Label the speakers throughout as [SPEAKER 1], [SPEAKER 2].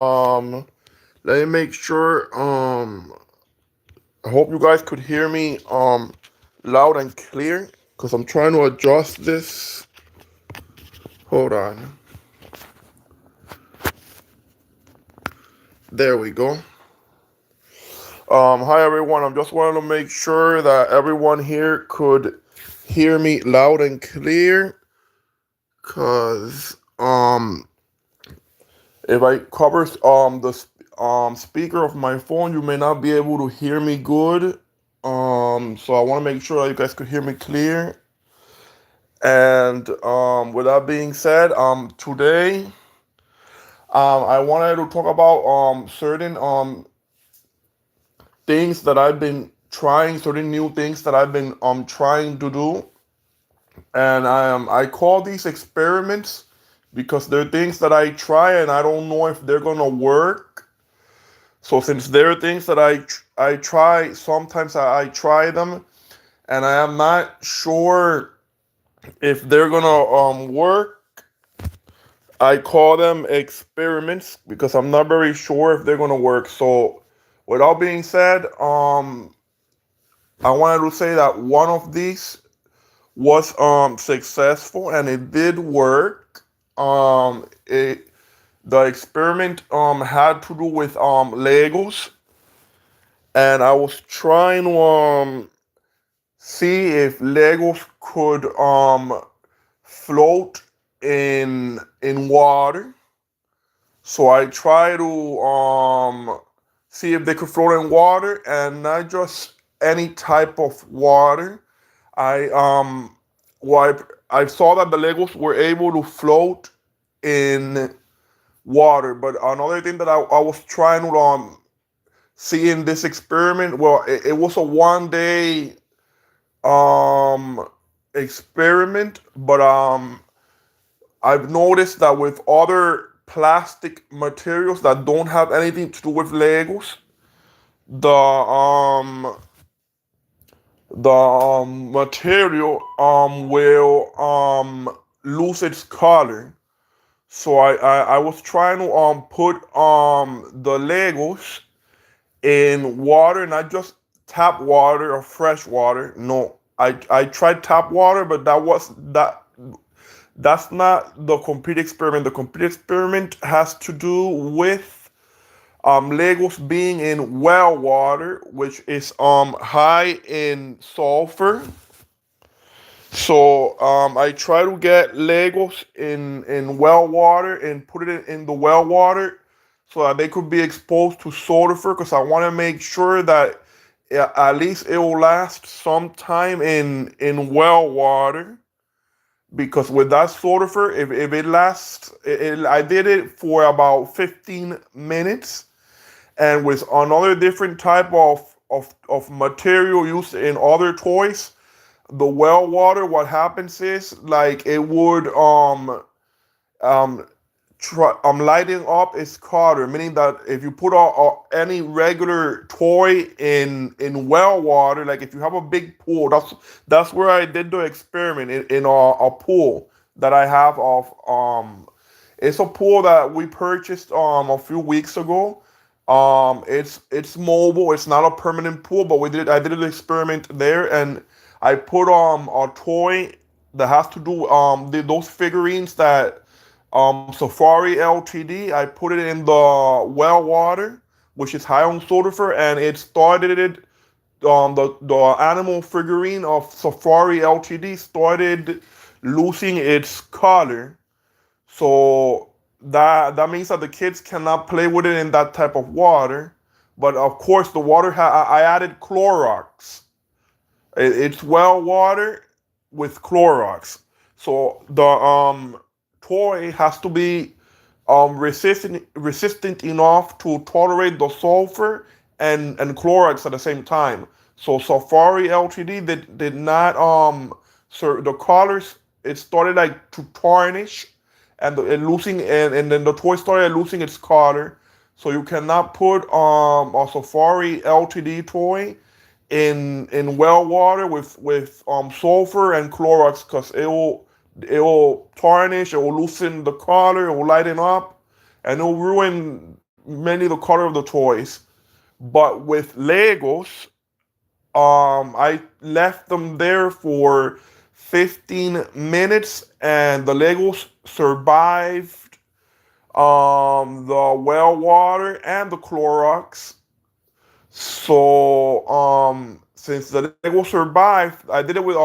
[SPEAKER 1] Um, Let me make sure. I hope you guys could hear me loud and clear because I'm trying to adjust this. Hold on. There we go. Hi everyone. I'm just wanting to make sure that everyone here could hear me loud and clear because if I cover the speaker of my phone, you may not be able to hear me good. So I want to make sure that you guys could hear me clear. And with that being said, today I wanted to talk about certain things that I've been trying, certain new things that I've been trying to do, and I call these experiments because they're things that I try and I don't know if they're gonna work. So since there are things that I try, sometimes I try them, and I am not sure if they're gonna work. I call them experiments because I'm not very sure if they're gonna work. So, with all being said, I wanted to say that one of these was successful and it did work. It The experiment had to do with Legos, and I was trying to see if Legos could float in water. So I try to see if they could float in water, and not just any type of water. I well, I saw that the Legos were able to float in water, but another thing that I was trying to see in this experiment, well, it was a 1 day um experiment, but I've noticed that with other plastic materials that don't have anything to do with Legos, the material will lose its color. So I was trying to put the Legos in water, not just tap water or fresh water. No, I tried tap water, but that's not the complete experiment. The complete experiment has to do with Legos being in well water, which is high in sulfur. So I try to get Legos in well water and put it in the well water so that they could be exposed to sulfur because I want to make sure that at least it will last some time in well water because with that sulfur, if it lasts, I did it for about 15 minutes, and with another different type of material used in other toys, the well water, what happens is like it would um lighting up its color, meaning that if you put any regular toy in well water, like if you have a big pool, that's where I did the experiment in a pool that I have of it's a pool that we purchased a few weeks ago. It's mobile. It's not a permanent pool, but we did. I did an experiment there, and I put a toy that has to do those figurines that Safari Ltd. I put it in the well water, which is high on sulfur, and it started the animal figurine of Safari Ltd. started losing its color. So that means that the kids cannot play with it in that type of water. But of course, the water I added Clorox. It's well water with Clorox. So the toy has to be resistant enough to tolerate the sulfur and Clorox at the same time. So Safari Ltd. did not the colors, it started like to tarnish and losing and then the toy started losing its color. So you cannot put a Safari Ltd. toy in well water with sulfur and Clorox because it will tarnish, it will loosen the color, it will lighten up, and it will ruin mainly the color of the toys. But with Legos, I left them there for 15 minutes, and the Legos survived the well water and the Clorox. So since the Lego survived, I did it with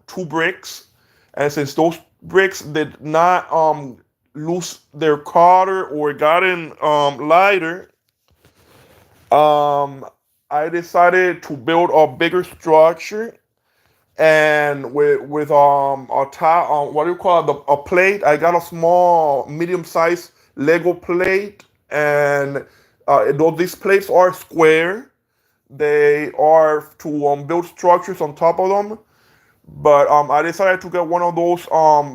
[SPEAKER 1] two bricks, and since those bricks did not lose their color or gotten lighter, um I decided to build a bigger structure, and with a top, what do you call it, a plate. I got a small medium sized Lego plate, and though these plates are square, they are to build structures on top of them. But I decided to get one of those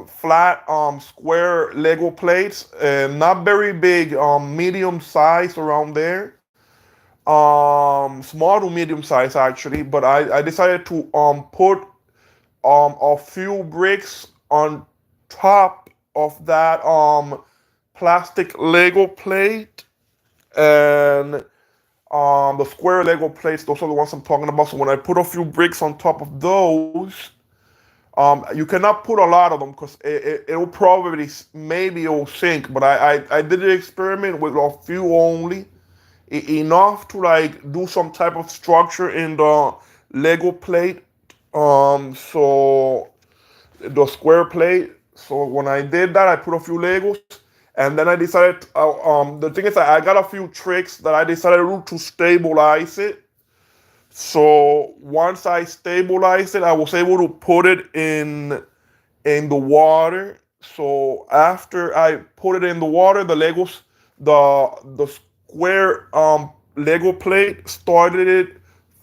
[SPEAKER 1] flat square Lego plates, not very big, medium size around there, small to medium size actually. But I decided to put a few bricks on top of that plastic Lego plate, and the square Lego plates, those are the ones I'm talking about. So when I put a few bricks on top of those, you cannot put a lot of them because it'll probably, maybe it'll sink. But I did the experiment with a few only, enough to like do some type of structure in the Lego plate. So the square plate. So when I did that, I put a few Legos, and then I decided. The thing is, I got a few tricks that I decided to do to stabilize it. So once I stabilized it, I was able to put it in the water. So after I put it in the water, the Legos, the square Lego plate started it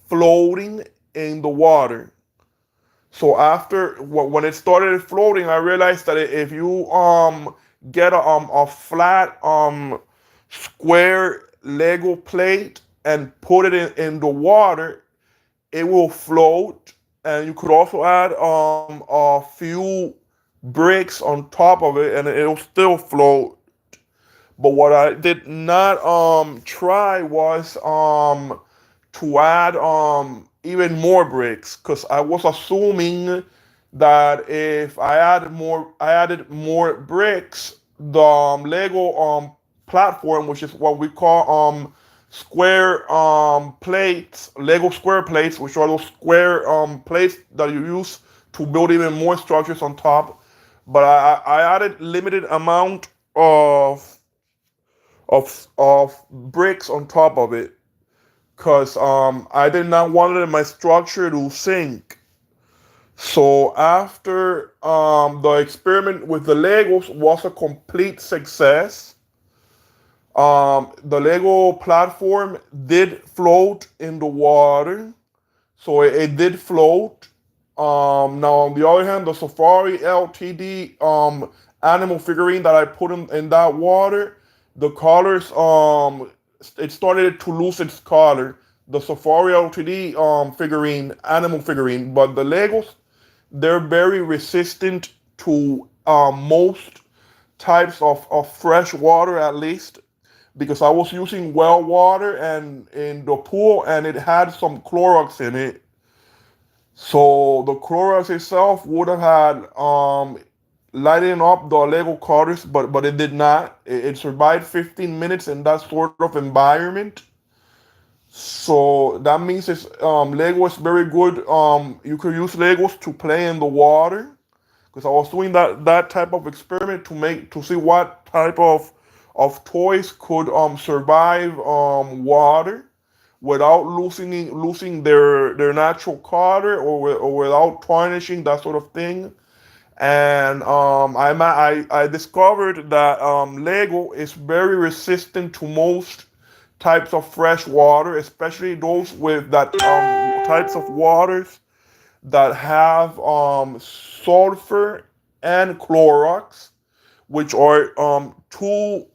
[SPEAKER 1] floating in the water. So after when it started floating, I realized that if you get a flat square Lego plate and put it in the water, it will float. And you could also add a few bricks on top of it, and it'll still float. But what I did not try was to add even more bricks, because I was assuming that if I added more bricks, the Lego platform, which is what we call square plates, Lego square plates, which are those square plates that you use to build even more structures on top. But I added limited amount of bricks on top of it, because I did not want my structure to sink. So after the experiment with the Legos was a complete success, the Lego platform did float in the water, so it did float. Now on the other hand, the Safari LTD animal figurine that I put in that water, the colors it started to lose its color. The Safari LTD figurine, animal figurine, but the Legos, they're very resistant to most types of fresh water, at least, because I was using well water and in the pool, and it had some Clorox in it. So the Clorox itself would have had lighting up the Lego colors, but it did not. It survived 15 minutes in that sort of environment. So that means it's Lego is very good. You could use Legos to play in the water, because I was doing that type of experiment to see what type of toys could survive water without losing their natural color, or without tarnishing, that sort of thing. And I discovered that Lego is very resistant to most types of fresh water, especially those with that types of waters that have sulfur and Clorox, which are two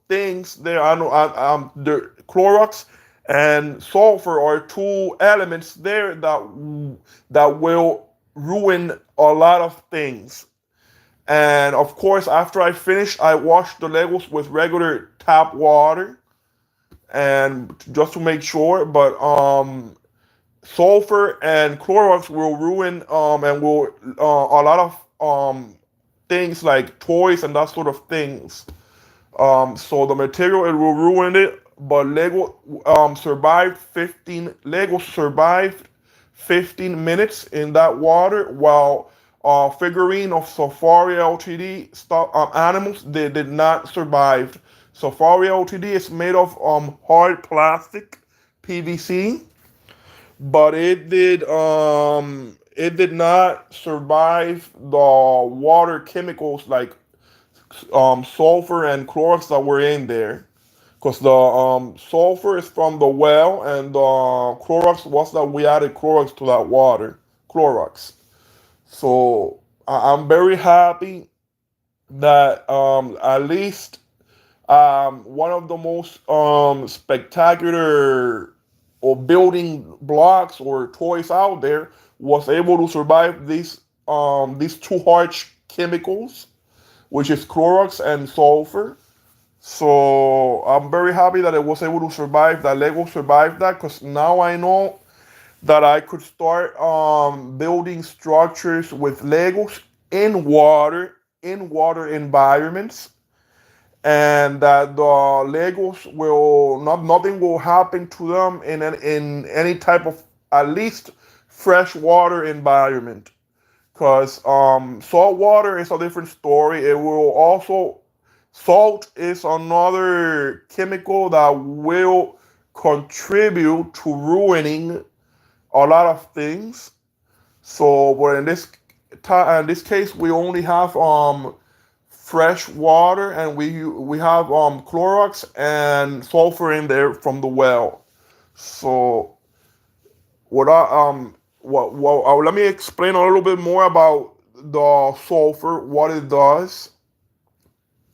[SPEAKER 1] things there. I know the Clorox and sulfur are two elements there that will ruin a lot of things. And of course, after I finished, I washed the Legos with regular tap water, and just to make sure. But sulfur and Clorox will ruin and will a lot of things like toys and that sort of things. So the material, it will ruin it. But Lego survived 15 minutes in that water, while figurine of Safari Ltd stuff animals, they did not survive. Safari Ltd is made of hard plastic, PVC, but it did not survive the water chemicals like sulfur and Clorox that were in there, because the sulfur is from the well, and the Clorox was that we added Clorox to that water. Clorox. So I'm very happy that at least one of the most spectacular or building blocks or toys out there was able to survive these two harsh chemicals, which is Clorox and sulfur. So I'm very happy that it was able to survive, that Lego survived that, because now I know that I could start building structures with Legos in water environments, and that the Legos will not nothing will happen to them in any type of, at least, freshwater environment. Because salt water is a different story. It will also Salt is another chemical that will contribute to ruining a lot of things. So, but in this case, we only have fresh water, and we have Clorox and sulfur in there from the well. So let me explain a little bit more about the sulfur, what it does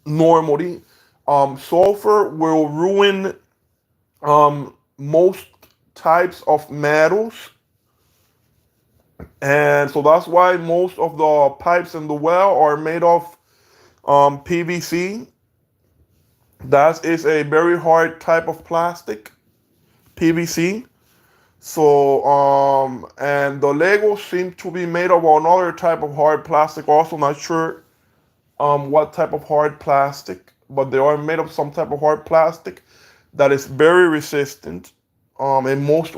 [SPEAKER 1] normally. Sulfur will ruin most types of metals, and so that's why most of the pipes in the well are made of PVC. That is a very hard type of plastic, PVC. So and the Legos seem to be made of another type of hard plastic. Also, not sure what type of hard plastic, but they are made of some type of hard plastic that is very resistant in most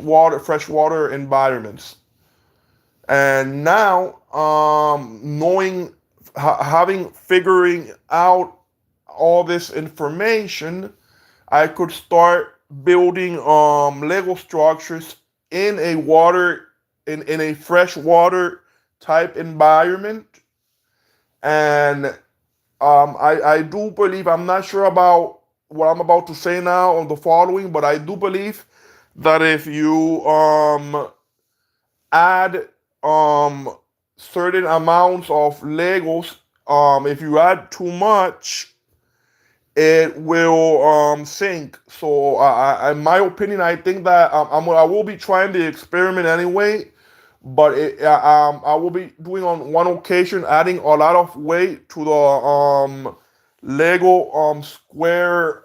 [SPEAKER 1] freshwater environments. And now, figuring out all this information, I could start building Lego structures in a water in a freshwater type environment. And I do believe, I'm not sure about what I'm about to say now on the following, but I do believe that if you add certain amounts of Legos, if you add too much, it will sink. So in my opinion, I think that I will be trying the experiment anyway, but I will be doing on one occasion, adding a lot of weight to the Lego square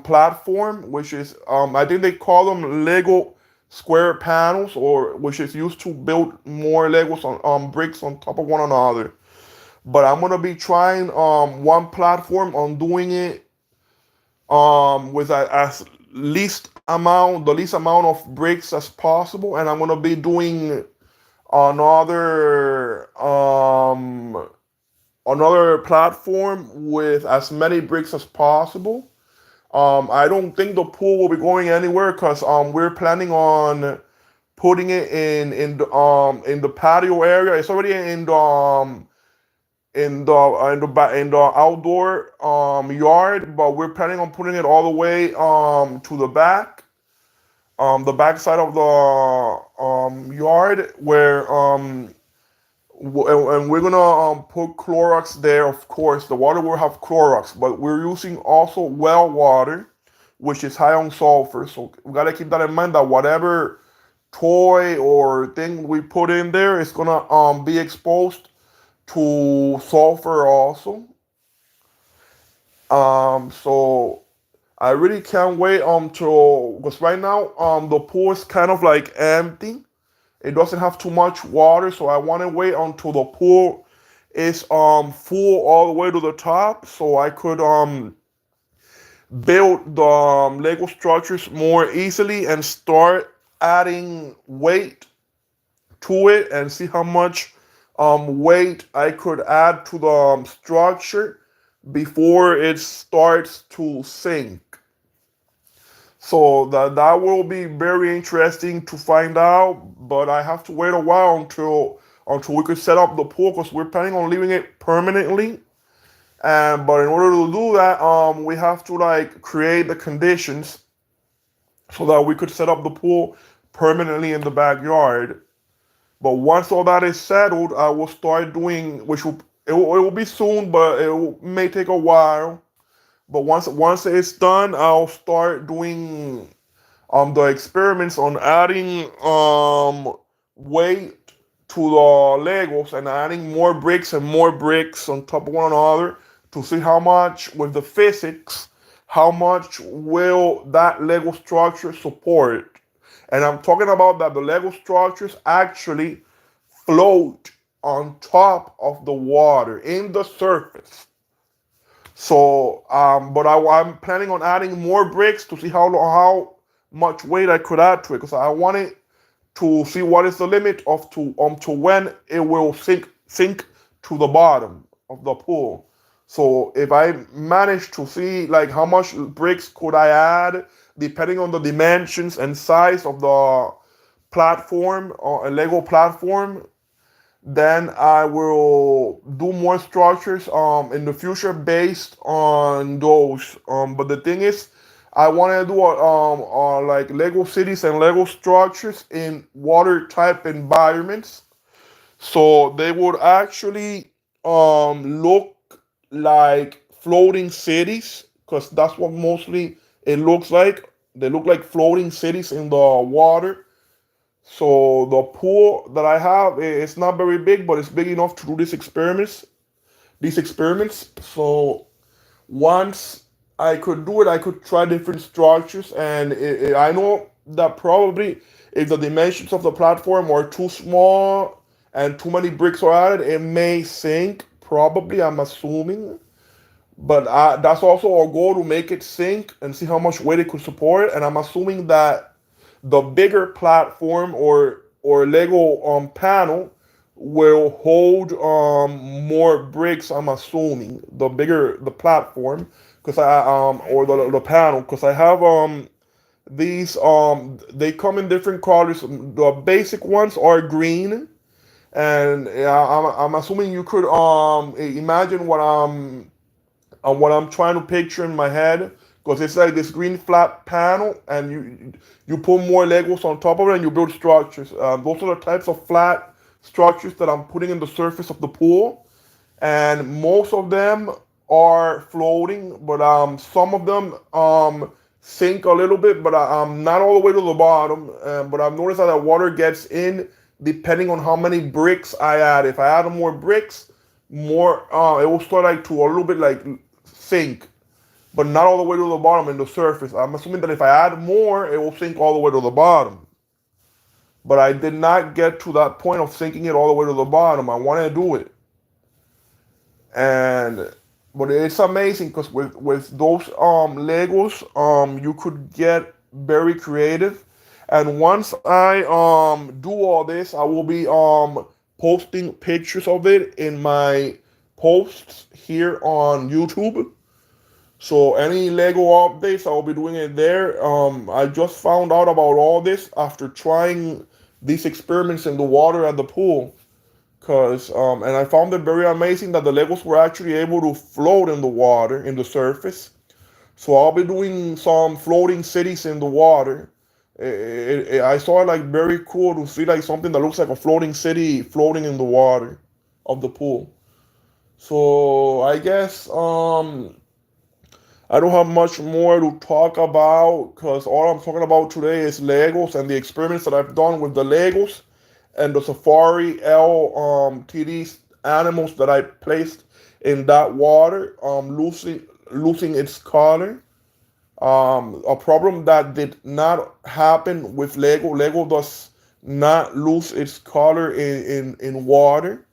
[SPEAKER 1] platform, which is I think they call them Lego square panels, or which is used to build more Legos on bricks on top of one another. But I'm gonna be trying one platform on doing it with as the least amount of bricks as possible, and I'm gonna be doing another another platform with as many bricks as possible. I don't think the pool will be going anywhere, because we're planning on putting it in the patio area. It's already in the outdoor yard, but we're planning on putting it all the way to the back side of the yard, where and we're gonna put Clorox there. Of course, the water will have Clorox, but we're using also well water, which is high on sulfur. So we gotta keep that in mind, that whatever toy or thing we put in there is gonna be exposed to sulfur also. So I really can't wait until, because right now the pool is kind of like empty. It doesn't have too much water, so I want to wait until the pool is full all the way to the top, so I could build the Lego structures more easily and start adding weight to it and see how much weight I could add to the structure before it starts to sink. So that will be very interesting to find out, but I have to wait a while until we could set up the pool because we're planning on leaving it permanently. And but in order to do that, we have to like create the conditions so that we could set up the pool permanently in the backyard. But once all that is settled, I will start doing, it will be soon, but may take a while. But once it's done, I'll start doing the experiments on adding weight to the Legos and adding more bricks on top of one another to see how much with the physics, how much will that Lego structure support. And I'm talking about that the Lego structures actually float on top of the water in the surface. So, but I'm planning on adding more bricks to see how much weight I could add to it because I want it to see what is the limit of to when it will sink to the bottom of the pool. So if I manage to see like how much bricks could I add depending on the dimensions and size of the platform or a Lego platform, then I will do more structures in the future based on those. But the thing is, I want to do like Lego cities and Lego structures in water type environments, so they would actually look like floating cities, because that's what mostly it looks like. They look like floating cities in the water. So the pool that I have is not very big, but it's big enough to do these experiments. These experiments. So once I could do it, I could try different structures, and I know that probably if the dimensions of the platform are too small and too many bricks are added, it may sink. Probably, I'm assuming. But that's also our goal, to make it sink and see how much weight it could support. And I'm assuming that the bigger platform or Lego panel will hold more bricks. I'm assuming the bigger the platform, because I or the panel, because I have these they come in different colors. The basic ones are green, and I'm assuming you could imagine what I'm trying to picture in my head, because it's like this green flat panel, and you put more Legos on top of it, and you build structures. Those are the types of flat structures that I'm putting in the surface of the pool, and most of them are floating, but some of them sink a little bit, but not all the way to the bottom. But I've noticed that the water gets in depending on how many bricks I add. If I add more bricks, more it will start like to a little bit like sink, but not all the way to the bottom in the surface. I'm assuming that if I add more, it will sink all the way to the bottom. But I did not get to that point of sinking it all the way to the bottom. I want to do it, and but it's amazing because with those Legos, you could get very creative. And once I do all this, I will be posting pictures of it in my posts here on YouTube. So any Lego updates, I'll be doing it there. I just found out about all this after trying these experiments in the water at the pool. And I found it very amazing that the Legos were actually able to float in the water, in the surface. So I'll be doing some floating cities in the water. I saw it like very cool to see like something that looks like a floating city floating in the water of the pool. So I guess I don't have much more to talk about, because all I'm talking about today is Legos and the experiments that I've done with the Legos and the Safari LTD animals that I placed in that water losing its color. A problem that did not happen with Lego. Lego does not lose its color in water.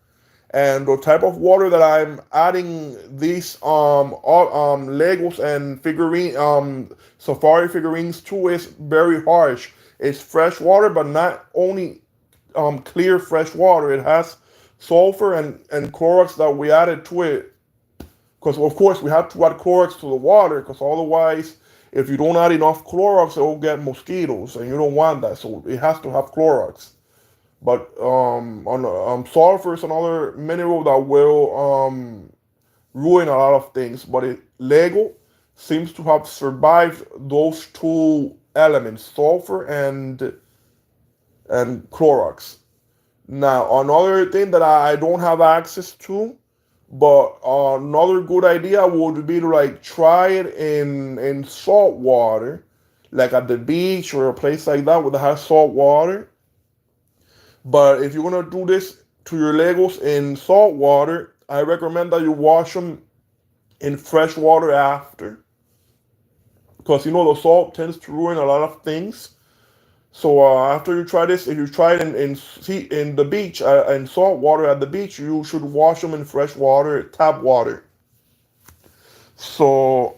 [SPEAKER 1] And the type of water that I'm adding these Legos and figurine safari figurines to is very harsh. It's fresh water, but not only clear fresh water. It has sulfur and Clorox that we added to it, because of course we have to add Clorox to the water, because otherwise, if you don't add enough Clorox, it will get mosquitoes, and you don't want that. So it has to have Clorox. But sulfur is another mineral that will ruin a lot of things. But Lego seems to have survived those two elements, sulfur and Clorox. Now, another thing that I don't have access to, but another good idea would be to like try it in salt water, like at the beach or a place like that where they have salt water. But if you're gonna do this to your Legos in salt water, I recommend that you wash them in fresh water after, because you know the salt tends to ruin a lot of things. So after you try this, if you try it in the beach in salt water at the beach, you should wash them in fresh water, tap water. So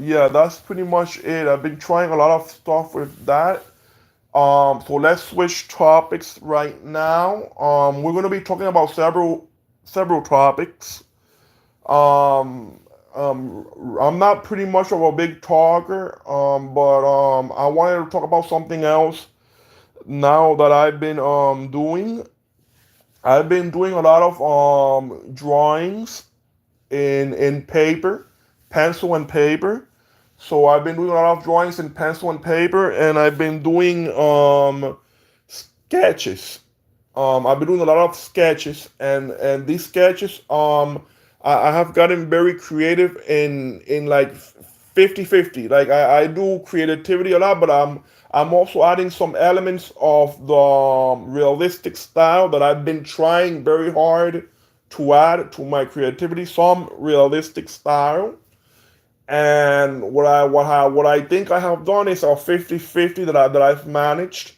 [SPEAKER 1] yeah, that's pretty much it. I've been trying a lot of stuff with that. So let's switch topics right now. We're gonna be talking about several topics. Um, I'm not pretty much of a big talker, but I wanted to talk about something else now that I've been doing. I've been doing a lot of drawings in paper, pencil and paper. So I've been doing a lot of drawings in pencil and paper, and I've been doing sketches. I've been doing a lot of sketches, and these sketches, I have gotten very creative in like 50-50. Like I do creativity a lot, but I'm also adding some elements of the realistic style that I've been trying very hard to add to my creativity. Some realistic style. And what I think I have done is a 50-50 that I've managed,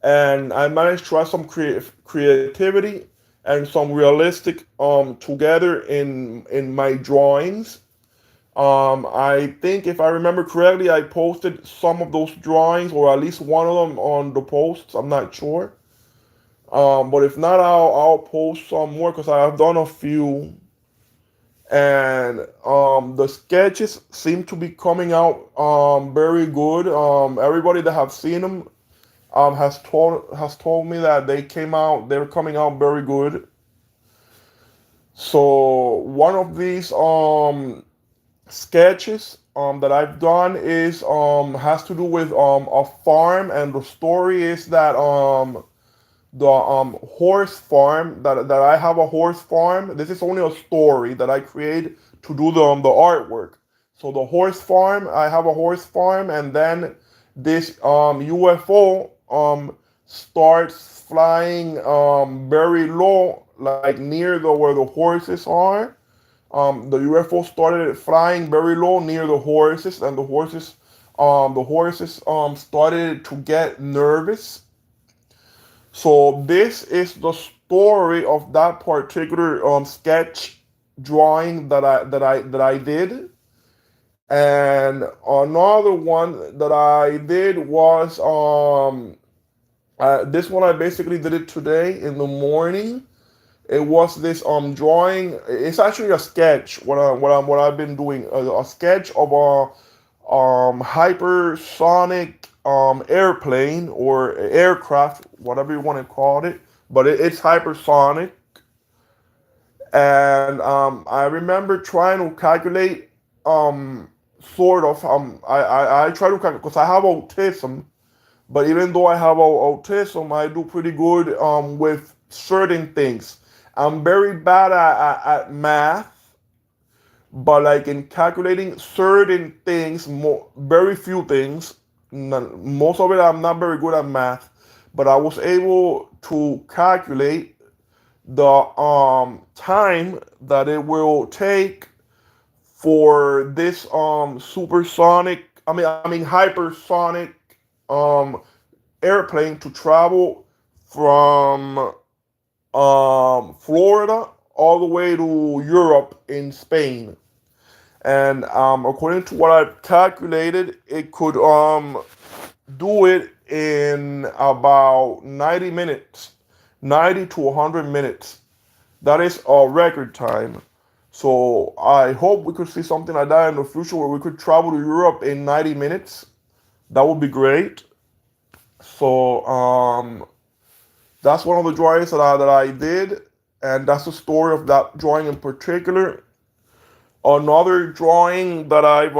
[SPEAKER 1] and I managed to add some creativity and some realistic together in my drawings. I think if I remember correctly, I posted some of those drawings, or at least one of them, on the posts. I'm not sure. But if not, I'll post some more because I have done a few, and the sketches seem to be coming out very good. Everybody that have seen them has told me that they're coming out very good. So one of these sketches that I've done is has to do with a farm, and the story is that the horse farm, that I have a horse farm. This is only a story that I create to do the artwork. So the horse farm, I have a horse farm, and then this UFO starts flying very low, like near the where the horses are. The UFO started flying very low near the horses, and the horses started to get nervous. So this is the story of that particular sketch drawing that I did. And another one that I did was this one I basically did it today in the morning. It was this drawing. It's actually a sketch. What I've been doing, a sketch of a hypersonic airplane or aircraft, whatever you want to call it, but it's hypersonic. And I remember trying to calculate, sort of. I try to calculate because I have autism, but even though I have autism, I do pretty good with certain things. I'm very bad at math, but like in calculating certain things, very few things, most of it I'm not very good at math, but I was able to calculate the time that it will take for this supersonic, I mean hypersonic um airplane to travel from Florida all the way to Europe in Spain. And according to what I've calculated, it could do it in about 90 minutes, 90 to 100 minutes. That is a record time. So I hope we could see something like that in the future where we could travel to Europe in 90 minutes. That would be great. So that's one of the drawings that I did, and that's the story of that drawing in particular. Another drawing that I've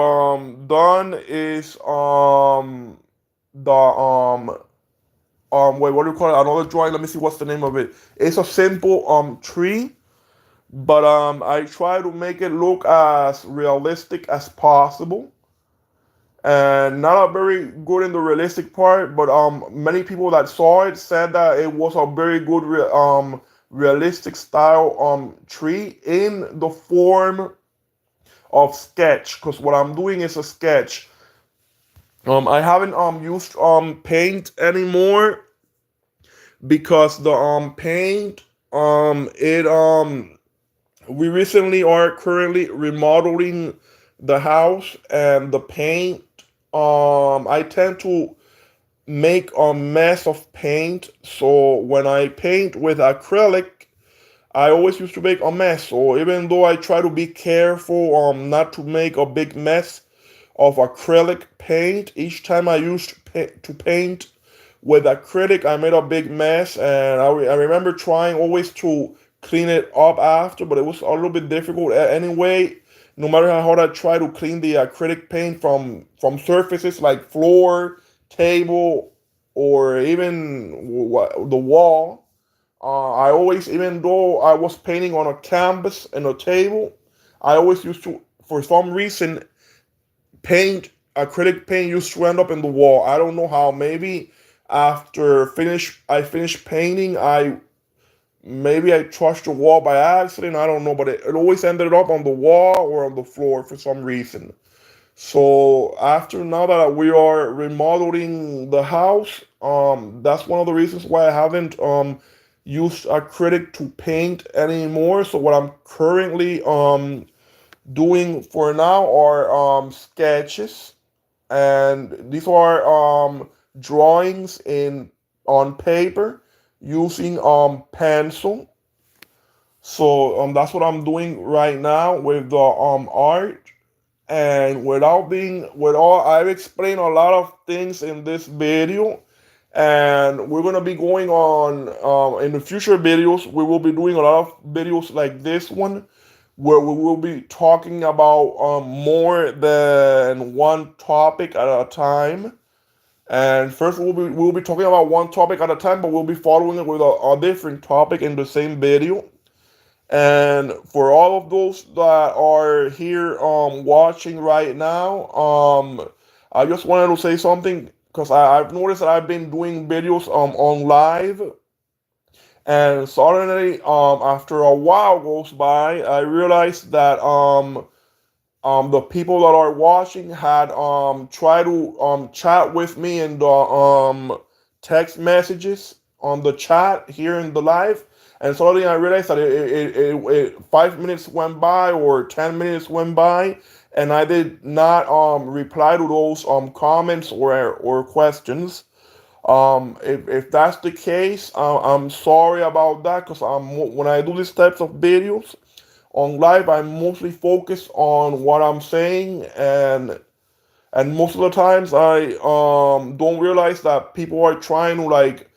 [SPEAKER 1] done is the wait, what do you call it? Another drawing. Let me see what's the name of it. It's a simple tree, but I try to make it look as realistic as possible, and not a very good in the realistic part, but many people that saw it said that it was a very good realistic style tree in the form of sketch, because what I'm doing is a sketch. I haven't used paint anymore because the paint it we recently are currently remodeling the house, and the paint I tend to make a mess of paint. So when I paint with acrylic, I always used to make a mess. So even though I try to be careful not to make a big mess of acrylic paint, each time I used to paint with acrylic, I made a big mess, and I remember trying always to clean it up after, but it was a little bit difficult anyway. No matter how hard I try to clean the acrylic paint from surfaces like floor, table, or even the wall, I always, even though I was painting on a canvas and a table, I always used to, for some reason, paint acrylic paint used to end up in the wall. I don't know how. Maybe after I finished painting, I touched the wall by accident. I don't know, but it always ended up on the wall or on the floor for some reason. So after, now that we are remodeling the house, that's one of the reasons why I haven't used acrylic to paint anymore. So what I'm currently doing for now are sketches, and these are drawings in on paper using pencil. So that's what I'm doing right now with the art. And I've explained a lot of things in this video, and we're gonna be going on in the future videos. We will be doing a lot of videos like this one, where we will be talking about more than one topic at a time. And first, we'll be talking about one topic at a time, but we'll be following it with a different topic in the same video. And for all of those that are here watching right now, I just wanted to say something, because I've noticed that I've been doing videos on live, and suddenly after a while goes by, I realized that the people that are watching had tried to chat with me in the text messages on the chat here in the live, and suddenly I realized that 5 minutes went by or 10 minutes went by, and I did not reply to those comments or questions. If that's the case, I'm sorry about that, because when I do these types of videos on live, I mostly focus on what I'm saying, and most of the times I don't realize that people are trying to like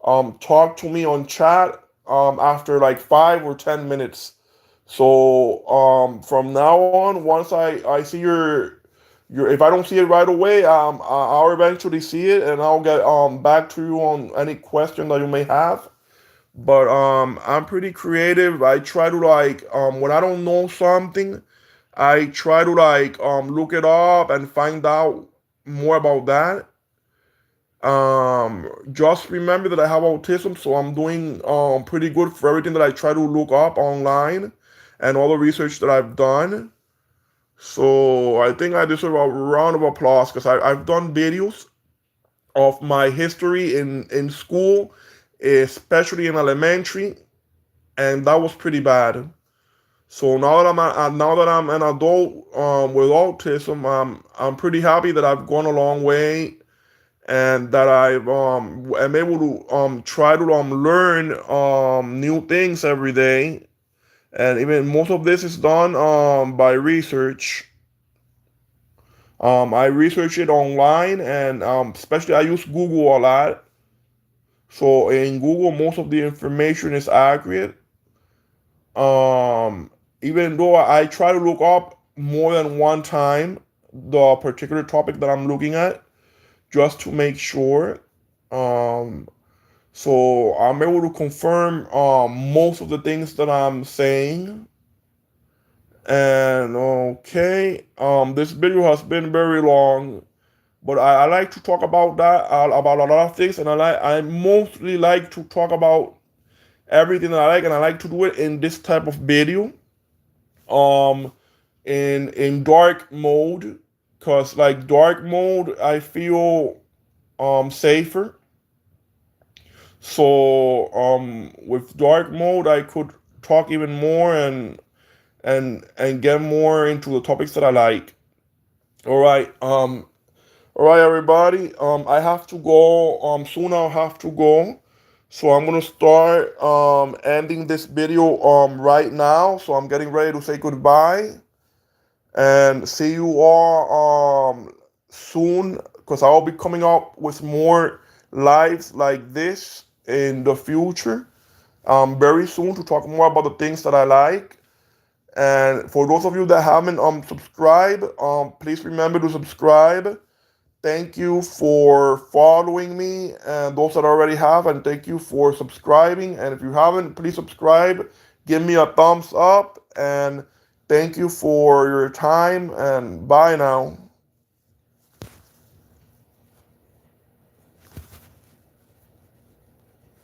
[SPEAKER 1] talk to me on chat after like 5 or 10 minutes. So from now on, once I see your if I don't see it right away, I'll eventually see it, and I'll get back to you on any question that you may have. But I'm pretty creative. I try to like when I don't know something, I try to like look it up and find out more about that. Just remember that I have autism, so I'm doing pretty good for everything that I try to look up online and all the research that I've done. So I think I deserve a round of applause because I've done videos of my history in school, especially in elementary, and that was pretty bad. So now that I'm an adult with autism, I'm pretty happy that I've gone a long way and that am able to try to learn new things every day. And even most of this is done by research. I research it online, and especially I use Google a lot. So in Google, most of the information is accurate. Um, Even though I try to look up more than one time the particular topic that I'm looking at, just to make sure. Um, so I'm able to confirm most of the things that I'm saying. And okay, this video has been very long, but I like to talk about that about a lot of things, and I mostly like to talk about everything that I like, and I like to do it in this type of video, um, in dark mode, cause like dark mode I feel safer. So with dark mode I could talk even more and get more into the topics that I like. All right. All right, everybody. I have to go. Soon I'll have to go. So I'm gonna start ending this video right now. So I'm getting ready to say goodbye and see you all soon because I'll be coming up with more lives like this in the future. Very soon to talk more about the things that I like. And for those of you that haven't subscribed, please remember to subscribe. Thank you for following me, and those that already have, and thank you for subscribing. And if you haven't, please subscribe. Give me a thumbs up, and thank you for your time. And bye now.